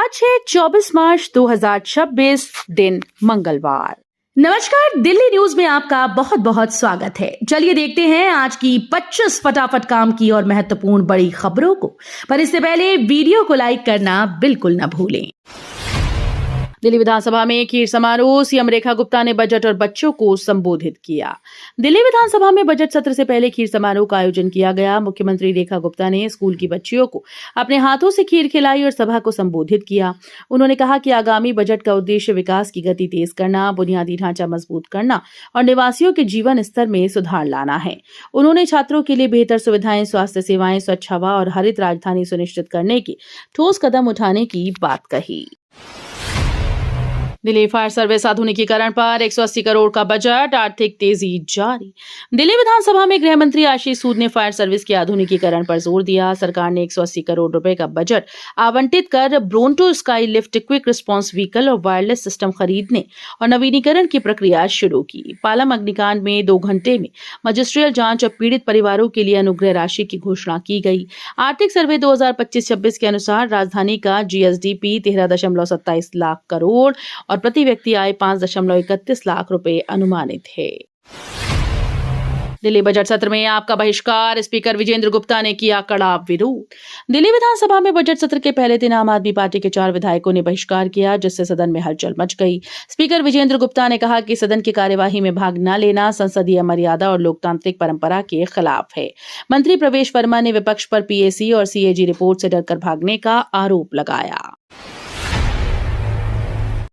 आज है 24 मार्च 2026 दिन मंगलवार। नमस्कार, दिल्ली न्यूज में आपका बहुत बहुत स्वागत है। चलिए देखते हैं आज की 25 फटाफट काम की और महत्वपूर्ण बड़ी खबरों को। पर इससे पहले वीडियो को लाइक करना बिल्कुल न भूलें। दिल्ली विधानसभा में खीर समारोह, सीएम रेखा गुप्ता ने बजट और बच्चों को संबोधित किया। दिल्ली विधानसभा में बजट सत्र से पहले खीर समारोह का आयोजन किया गया। मुख्यमंत्री रेखा गुप्ता ने स्कूल की बच्चियों को अपने हाथों से खीर खिलाई और सभा को संबोधित किया। उन्होंने कहा कि आगामी बजट का उद्देश्य विकास की गति तेज करना, बुनियादी ढांचा मजबूत करना और निवासियों के जीवन स्तर में सुधार लाना है। उन्होंने छात्रों के लिए बेहतर सुविधाएं, स्वास्थ्य सेवाएं, स्वच्छ हवा और हरित राजधानी सुनिश्चित करने की ठोस कदम उठाने की बात कही। दिल्ली फायर सर्विस आधुनिकीकरण पर 180 करोड़ का बजट, आर्थिक तेजी जारी। दिल्ली विधानसभा में गृह मंत्री आशीष सूद ने फायर सर्विस के आधुनिकीकरण पर जोर दिया। सरकार ने 180 करोड़ रुपए का बजट आवंटित कर bronto sky lift, quick response vehicle और वायरलेस सिस्टम खरीदने और नवीनीकरण की प्रक्रिया शुरू की। पालम अग्निकांड में 2 घंटे में मजिस्ट्रियल जांच और पीड़ित परिवारों के लिए अनुग्रह राशि की घोषणा की गई। आर्थिक सर्वे 2025-26 के अनुसार राजधानी का जीएसडीपी 13.27 लाख करोड़ और प्रति व्यक्ति आय 5.31 लाख रुपए अनुमानित है। दिल्ली बजट सत्र में आपका बहिष्कार, स्पीकर विजेंद्र गुप्ता ने किया कड़ा विरोध। दिल्ली विधानसभा में बजट सत्र के पहले दिन आम आदमी पार्टी के 4 विधायकों ने बहिष्कार किया, जिससे सदन में हलचल मच गई। स्पीकर विजेंद्र गुप्ता ने कहा कि सदन की कार्यवाही में भाग न लेना संसदीय मर्यादा और लोकतांत्रिक परंपरा के खिलाफ है। मंत्री प्रवेश वर्मा ने विपक्ष पर पीएसी और सीएजी रिपोर्ट से डरकर भागने का आरोप लगाया।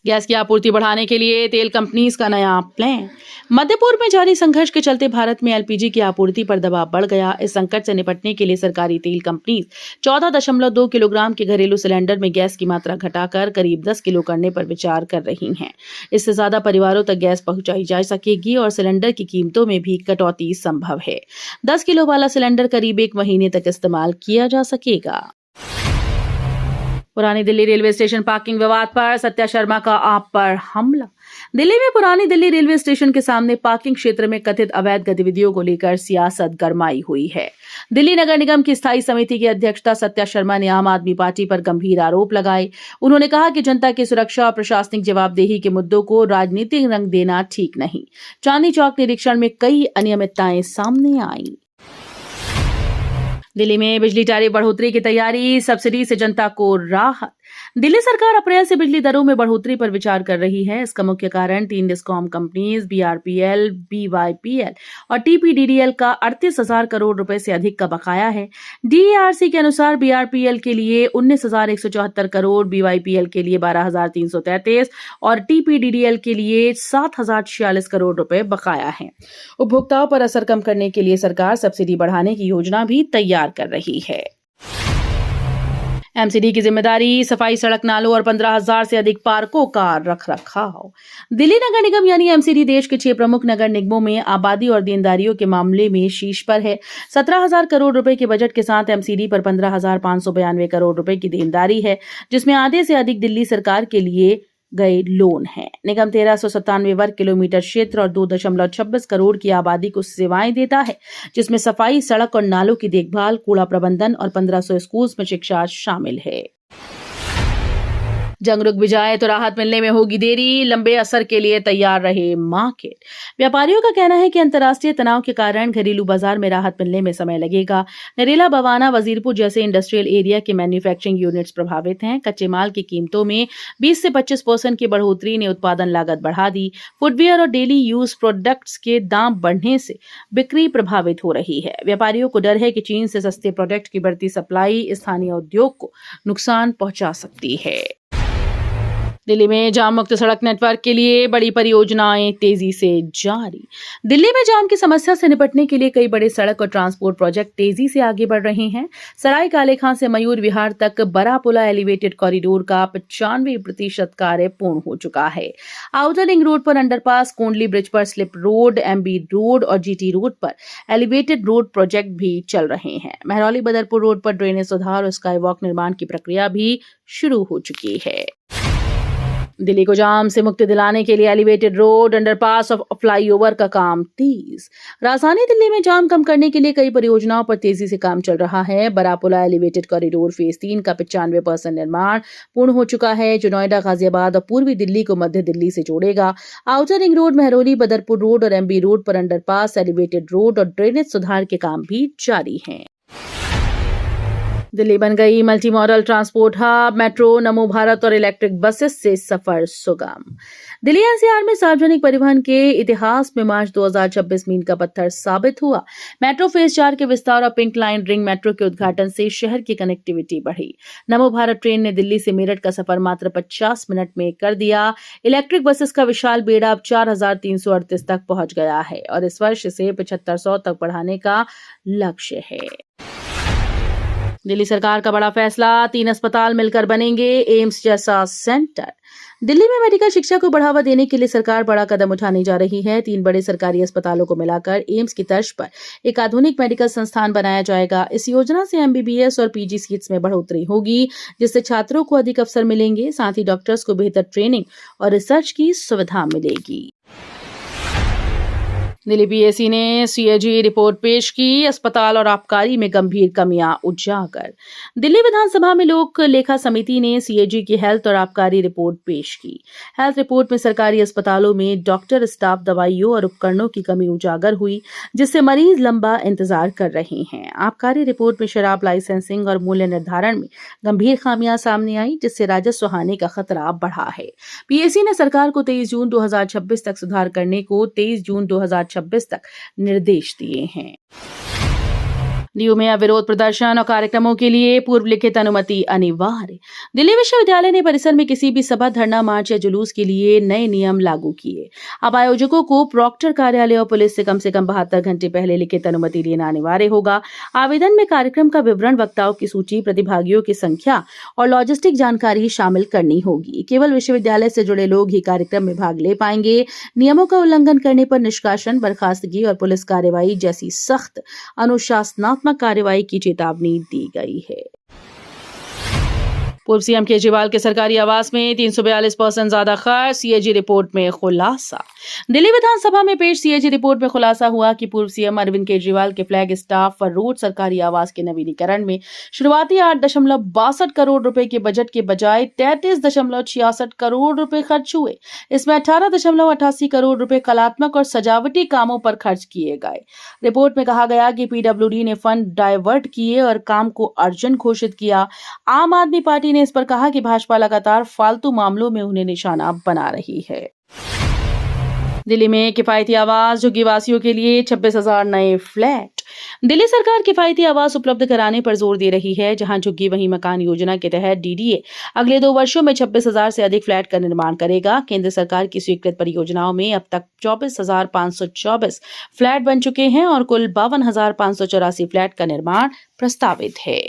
गैस की आपूर्ति बढ़ाने के लिए तेल कंपनीज का नया प्लान। मध्य पूर्व में जारी संघर्ष के चलते भारत में एलपीजी की आपूर्ति पर दबाव बढ़ गया। इस संकट से निपटने के लिए सरकारी तेल कंपनीज 14.2 किलोग्राम के घरेलू सिलेंडर में गैस की मात्रा घटाकर करीब 10 किलो करने पर विचार कर रही हैं। इससे ज्यादा परिवारों तक गैस पहुंचाई जा सकेगी और सिलेंडर की कीमतों में भी कटौती संभव है। 10 किलो वाला सिलेंडर करीब 1 महीने तक इस्तेमाल किया जा सकेगा। पुरानी दिल्ली रेलवे स्टेशन पार्किंग विवाद पर सत्या शर्मा का आप पर हमला। दिल्ली में पुरानी दिल्ली रेलवे स्टेशन के सामने पार्किंग क्षेत्र में कथित अवैध गतिविधियों को लेकर सियासत गरमाई हुई है। दिल्ली नगर निगम की स्थायी समिति की अध्यक्षता सत्या शर्मा ने आम आदमी पार्टी पर गंभीर आरोप लगाए। उन्होंने कहा कि जनता की सुरक्षा और प्रशासनिक जवाबदेही के मुद्दों को राजनीतिक रंग देना ठीक नहीं। चांदनी चौक निरीक्षण में कई अनियमितताएं सामने आईं। दिल्ली में बिजली टैरिफ बढ़ोतरी की तैयारी, सब्सिडी से जनता को राहत। दिल्ली सरकार अप्रैल से बिजली दरों में बढ़ोतरी पर विचार कर रही है। इसका मुख्य कारण 3 डिस्कॉम कंपनीज बीआरपीएल, बीवाईपीएल और टीपीडीडीएल का 38,000 करोड़ रुपए से अधिक का बकाया है। डीएआरसी के अनुसार बीआरपीएल के लिए 19,174 करोड़, बीवाईपीएल के लिए 12,333 और टीपीडीडीएल के लिए 7,046 करोड़ रुपए बकाया है। उपभोक्ताओं पर असर कम करने के लिए सरकार सब्सिडी बढ़ाने की योजना भी तैयार कर रही है। एमसीडी की जिम्मेदारी, सफाई, सड़क, नालों और 15,000 से अधिक पार्कों का रखरखाव। दिल्ली नगर निगम यानी एमसीडी देश के 6 प्रमुख नगर निगमों में आबादी और देनदारियों के मामले में शीर्ष पर है। 17,000 करोड़ रुपए के बजट के साथ एमसीडी पर 15,592 करोड़ रुपए की देनदारी है, जिसमें आधे से अधिक दिल्ली सरकार के लिए गए लोन है। निगम 1397 वर्ग किलोमीटर क्षेत्र और 2.26 करोड़ की आबादी को सेवाएं देता है, जिसमें सफाई, सड़क और नालों की देखभाल, कूड़ा प्रबंधन और 1500 स्कूल्स में शिक्षा शामिल है। जंग रुक भी जाए तो राहत मिलने में होगी देरी, लंबे असर के लिए तैयार रहे मार्केट। व्यापारियों का कहना है कि अंतर्राष्ट्रीय तनाव के कारण घरेलू बाजार में राहत मिलने में समय लगेगा। नरेला, बवाना, वजीरपुर जैसे इंडस्ट्रियल एरिया के मैन्युफैक्चरिंग यूनिट्स प्रभावित हैं। कच्चे माल की कीमतों में 20 से 25% की बढ़ोतरी ने उत्पादन लागत बढ़ा दी। फुटवियर और डेली यूज प्रोडक्ट्स के दाम बढ़ने से बिक्री प्रभावित हो रही है। व्यापारियों को डर है कि चीन से सस्ते प्रोडक्ट की बढ़ती सप्लाई स्थानीय उद्योग को नुकसान पहुंचा सकती है। दिल्ली में जाम मुक्त सड़क नेटवर्क के लिए बड़ी परियोजनाएं तेजी से जारी। दिल्ली में जाम की समस्या से निपटने के लिए कई बड़े सड़क और ट्रांसपोर्ट प्रोजेक्ट तेजी से आगे बढ़ रहे हैं। सराय काले खां से मयूर विहार तक बरापुला एलिवेटेड कॉरिडोर का 95% कार्य पूर्ण हो चुका है। आउटर रिंग रोड पर अंडरपास, कोंडली ब्रिज पर स्लिप रोड, एमबी रोड और जीटी रोड पर एलिवेटेड रोड प्रोजेक्ट भी चल रहे हैं। महरौली बदरपुर रोड पर ड्रेनेज सुधार और स्काई वॉक निर्माण की प्रक्रिया भी शुरू हो चुकी है। दिल्ली को जाम से मुक्ति दिलाने के लिए एलिवेटेड रोड, अंडरपास और फ्लाईओवर का काम तेज। राजधानी दिल्ली में जाम कम करने के लिए कई परियोजनाओं पर तेजी से काम चल रहा है। बरापुला एलिवेटेड कॉरिडोर फेज 3 का 95% निर्माण पूर्ण हो चुका है, जो नोएडा, गाजियाबाद और पूर्वी दिल्ली को मध्य दिल्ली से जोड़ेगा। Outer ring road, Mehrauli, Badarpur road और एमबी रोड पर अंडरपास, एलिवेटेड रोड और ड्रेनेज सुधार के काम भी जारी हैं। दिल्ली बन गई multi modal transport hub, metro, नमो भारत और इलेक्ट्रिक बसेस से सफर सुगम। दिल्ली एनसीआर में सार्वजनिक परिवहन के इतिहास में मार्च 2026 मील का पत्थर साबित हुआ। मेट्रो फेज 4 के विस्तार और पिंक लाइन रिंग मेट्रो के उद्घाटन से शहर की कनेक्टिविटी बढ़ी। नमो भारत ट्रेन ने दिल्ली से मेरठ का सफर मात्र 50 मिनट में कर दिया। इलेक्ट्रिक बसेस का विशाल बेड़ा अब 4338 तक पहुंच गया है और इस वर्ष इसे 7500 तक बढ़ाने का लक्ष्य है। दिल्ली सरकार का बड़ा फैसला, 3 अस्पताल मिलकर बनेंगे एम्स जैसा सेंटर। दिल्ली में मेडिकल शिक्षा को बढ़ावा देने के लिए सरकार बड़ा कदम उठाने जा रही है। 3 बड़े सरकारी अस्पतालों को मिलाकर एम्स की तर्ज पर एक आधुनिक मेडिकल संस्थान बनाया जाएगा। इस योजना से एमबीबीएस और पीजी सीट्स में बढ़ोतरी होगी, जिससे छात्रों को अधिक अवसर मिलेंगे। साथ ही डॉक्टर्स को बेहतर ट्रेनिंग और रिसर्च की सुविधा मिलेगी। दिल्ली पीएसी ने सीएजी रिपोर्ट पेश की, अस्पताल और आबकारी में गंभीर कमियां उजागर। दिल्ली विधानसभा में लोक लेखा समिति ने सीएजी की हेल्थ और आबकारी रिपोर्ट पेश की। हेल्थ रिपोर्ट में सरकारी अस्पतालों में डॉक्टर, स्टाफ, दवाइयों और उपकरणों की कमी उजागर हुई, जिससे मरीज लंबा इंतजार कर रहे हैं। आबकारी रिपोर्ट में शराब लाइसेंसिंग और मूल्य निर्धारण में गंभीर खामियां सामने आई, जिससे राजस्व हानि का खतरा बढ़ा है। पीएसी ने सरकार को 23 जून 2026 तक सुधार करने को 23 जून 2026 तक निर्देश दिए हैं। डीयू में विरोध प्रदर्शन और कार्यक्रमों के लिए पूर्व लिखित अनुमति अनिवार्य। दिल्ली विश्वविद्यालय ने परिसर में किसी भी सभा, धरना, मार्च या जुलूस के लिए नए नियम लागू किए। अब आयोजकों को प्रॉक्टर कार्यालय और पुलिस से कम 72 घंटे पहले लिखित अनुमति लेना अनिवार्य होगा। आवेदन में कार्यक्रम का विवरण, वक्ताओं की सूची, प्रतिभागियों की संख्या और लॉजिस्टिक जानकारी शामिल करनी होगी। केवल विश्वविद्यालय से जुड़े लोग ही कार्यक्रम में भाग ले पाएंगे। नियमों का उल्लंघन करने पर निष्कासन, बर्खास्तगी और पुलिस कार्रवाई जैसी सख्त अनुशासनात्मक कार्रवाई की चेतावनी दी गई है। पूर्व सीएम केजरीवाल के सरकारी आवास में 342% ज्यादा खर्च, सीएजी रिपोर्ट में खुलासा। दिल्ली विधानसभा में पेश सीएजी रिपोर्ट में खुलासा हुआ कि पूर्व सीएम अरविंद केजरीवाल के फ्लैग स्टाफ और रोड सरकारी आवास के नवीनीकरण में शुरुआती 8.62 करोड़ रुपए के बजट के बजाय 33.66 करोड़ रुपए खर्च हुए। इसमें 18.88 करोड़ रुपए कलात्मक और सजावटी कामों पर खर्च किए गए। रिपोर्ट में कहा गया कि पीडब्ल्यूडी ने फंड डायवर्ट किए और काम को अर्जेंट घोषित किया। आम आदमी पार्टी ने इस पर कहा कि भाजपा लगातार फालतू मामलों में उन्हें निशाना बना रही है। दिल्ली में किफायती आवास, झुग्गीवासियों के लिए 26,000 नए फ्लैट। दिल्ली सरकार किफायती आवास उपलब्ध कराने पर जोर दे रही है। जहां झुग्गी वहीं मकान योजना के तहत डीडीए अगले 2 वर्षों में 26,000 से अधिक फ्लैट का निर्माण करेगा। केंद्र सरकार की स्वीकृत परियोजनाओं में अब तक 24,524 फ्लैट बन चुके हैं और कुल 52,584 फ्लैट का निर्माण प्रस्तावित है।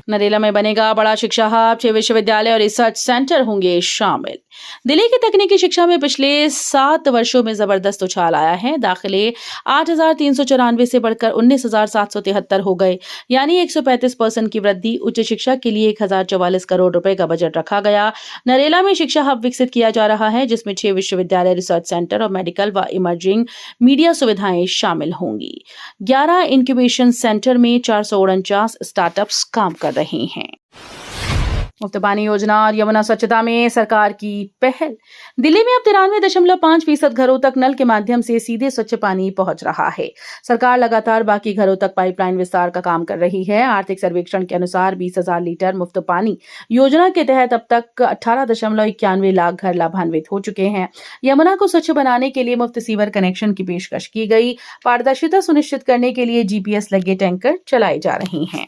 नरेला में बनेगा बड़ा शिक्षा हब, 6 विश्वविद्यालय और रिसर्च सेंटर होंगे शामिल। दिल्ली की तकनीकी शिक्षा में पिछले 7 वर्षों में जबरदस्त उछाल आया है। दाखिले 8,394 से बढ़कर 19,773 हो गए, यानी 135% की वृद्धि। उच्च शिक्षा के लिए 1,044 करोड़ रुपए का बजट रखा गया। नरेला में शिक्षा हब विकसित किया जा रहा है, जिसमें 6 विश्वविद्यालय, रिसर्च सेंटर और मेडिकल व इमर्जिंग मीडिया सुविधाएं शामिल होंगी। 11 इंक्यूबेशन सेंटर में 449 स्टार्टअप्स काम कर रहे हैं। मुफ्त पानी योजना और यमुना स्वच्छता में सरकार की पहल। दिल्ली में अब 93.5% घरों तक नल के माध्यम से सीधे स्वच्छ पानी पहुंच रहा है। सरकार लगातार बाकी घरों तक पाइपलाइन विस्तार का काम कर रही है। आर्थिक सर्वेक्षण के अनुसार 20,000 लीटर मुफ्त पानी योजना के तहत अब तक 18.91 लाख घर लाभान्वित हो चुके हैं। यमुना को स्वच्छ बनाने के लिए मुफ्त सीवर कनेक्शन की पेशकश की गई। पारदर्शिता सुनिश्चित करने के लिए जीपीएस लगे टैंकर चलाए जा रहे हैं।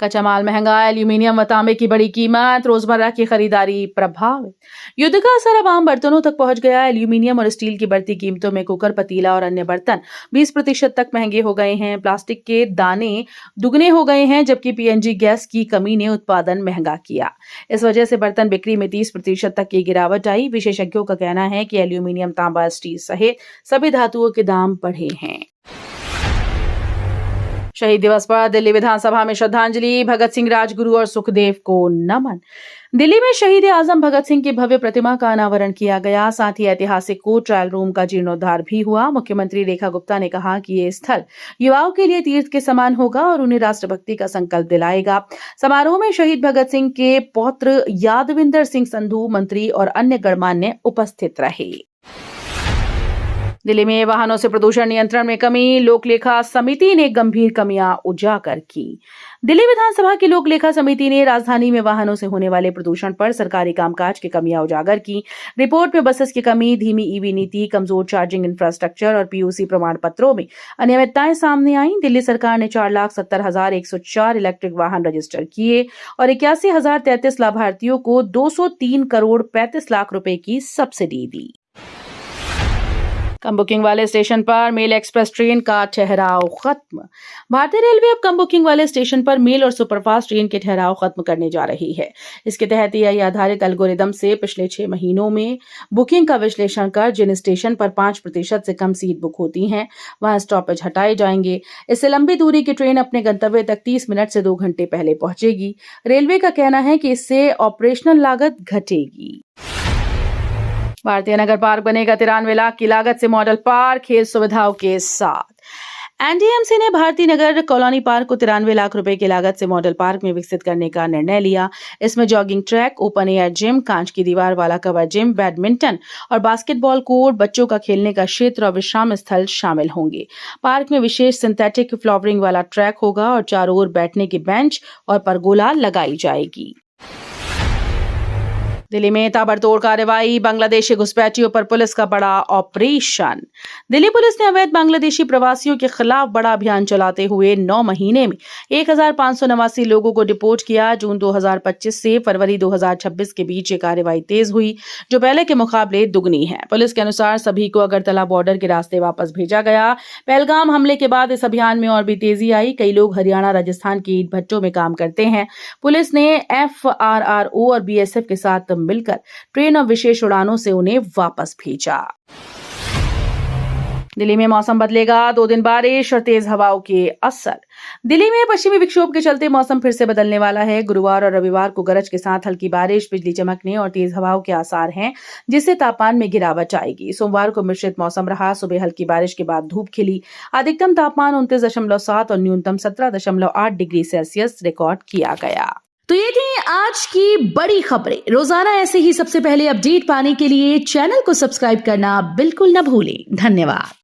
कच्चा माल महंगा, एल्यूमिनियम व तांबे की बड़ी कीमत, रोजमर्रा की खरीदारी प्रभावित। युद्ध का असर अब आम बर्तनों तक पहुंच गया। एल्यूमिनियम और स्टील की बढ़ती कीमतों में कुकर, पतीला और अन्य बर्तन 20% तक महंगे हो गए हैं। प्लास्टिक के दाने दुगने हो गए हैं, जबकि पीएनजी गैस की कमी ने उत्पादन महंगा किया। इस वजह से बर्तन बिक्री में 30% तक की गिरावट आई। विशेषज्ञों का कहना है कि एल्यूमिनियम, तांबा, स्टील सहित सभी धातुओं के दाम बढ़े हैं। शहीद दिवस पर दिल्ली विधानसभा में श्रद्धांजलि, भगत सिंह, राजगुरु और सुखदेव को नमन। दिल्ली में शहीद आजम भगत सिंह की भव्य प्रतिमा का अनावरण किया गया। साथ ही ऐतिहासिक कोर्ट ट्रायल रूम का जीर्णोद्धार भी हुआ। मुख्यमंत्री रेखा गुप्ता ने कहा कि ये स्थल युवाओं के लिए तीर्थ के समान होगा और उन्हें राष्ट्रभक्ति का संकल्प दिलाएगा। समारोह में शहीद भगत सिंह के पौत्र यादविंदर सिंह संधू, मंत्री और अन्य गणमान्य उपस्थित रहे। दिल्ली में वाहनों से प्रदूषण नियंत्रण में कमी, लोक लेखा समिति ने गंभीर कमियां उजागर की। दिल्ली विधानसभा की लोक लेखा समिति ने राजधानी में वाहनों से होने वाले प्रदूषण पर सरकारी कामकाज की कमियां उजागर की। रिपोर्ट में बसेस की कमी, धीमी ईवी नीति, कमजोर चार्जिंग इंफ्रास्ट्रक्चर और पीयूसी प्रमाण पत्रों में अनियमितताएं सामने आई। दिल्ली सरकार ने 4,70,104 इलेक्ट्रिक वाहन रजिस्टर किए और 81,033 लाभार्थियों को 203 करोड़ 35 लाख रुपए की सब्सिडी दी। कम बुकिंग वाले स्टेशन पर मेल एक्सप्रेस ट्रेन का ठहराव खत्म। भारतीय रेलवे अब कम बुकिंग वाले स्टेशन पर मेल और सुपरफास्ट ट्रेन के ठहराव खत्म करने जा रही है। इसके तहत एआई आधारित एल्गोरिदम से पिछले 6 महीनों में बुकिंग का विश्लेषण कर जिन स्टेशन पर 5% से कम सीट बुक होती हैं, वहां स्टॉपेज हटाए जाएंगे। इससे लंबी दूरी की ट्रेन अपने गंतव्य तक 30 मिनट से 2 घंटे पहले पहुंचेगी। रेलवे का कहना है कि इससे ऑपरेशनल लागत घटेगी। भारतीय नगर पार्क बनेगा 93 लाख की लागत से मॉडल पार्क, खेल सुविधाओं के साथ। एनडीएमसी ने भारतीय नगर कॉलोनी पार्क को 93 लाख रुपए की लागत से मॉडल पार्क में विकसित करने का निर्णय लिया। इसमें jogging track, open air gym, कांच की दीवार वाला कवर जिम, बैडमिंटन और बास्केटबॉल कोर्ट, बच्चों का खेलने का क्षेत्र और विश्राम स्थल शामिल होंगे। पार्क में विशेष सिंथेटिक फ्लोरिंग वाला ट्रैक होगा और चारों ओर बैठने की बेंच और परगोला लगाई जाएगी। दिल्ली में ताबड़तोड़ कार्रवाई, बांग्लादेशी घुसपैठियों पर पुलिस का बड़ा ऑपरेशन। दिल्ली पुलिस ने अवैध बांग्लादेशी प्रवासियों के खिलाफ बड़ा अभियान चलाते हुए 9 महीने में 1,589 लोगों को डिपोर्ट किया। जून 2025 से फरवरी 2026 के बीच ये कार्रवाई तेज हुई, जो पहले के मुकाबले दुगनी है। पुलिस के अनुसार सभी को अगरतला बॉर्डर के रास्ते वापस भेजा गया। पहलगाम हमले के बाद इस अभियान में और भी तेजी आई। कई लोग हरियाणा, राजस्थान की ईंट भट्टों में काम करते हैं। पुलिस ने FRRO और BSF के साथ मिलकर ट्रेन और विशेष उड़ानों से उन्हें वापस भेजा। दिल्ली में मौसम बदलेगा, 2 दिन बारिश और तेज हवाओं के असर। दिल्ली में पश्चिमी विक्षोभ के चलते मौसम फिर से बदलने वाला है। गुरुवार और रविवार को गरज के साथ हल्की बारिश, बिजली चमकने और तेज हवाओं के आसार हैं, जिससे तापमान में गिरावट आएगी। सोमवार को मिश्रित मौसम रहा। सुबह हल्की बारिश के बाद धूप खिली। अधिकतम तापमान 29.7 और न्यूनतम 17.8 डिग्री सेल्सियस रिकॉर्ड किया गया। तो ये थी आज की बड़ी खबरें। रोजाना ऐसे ही सबसे पहले अपडेट पाने के लिए चैनल को सब्सक्राइब करना बिल्कुल न भूलें। धन्यवाद।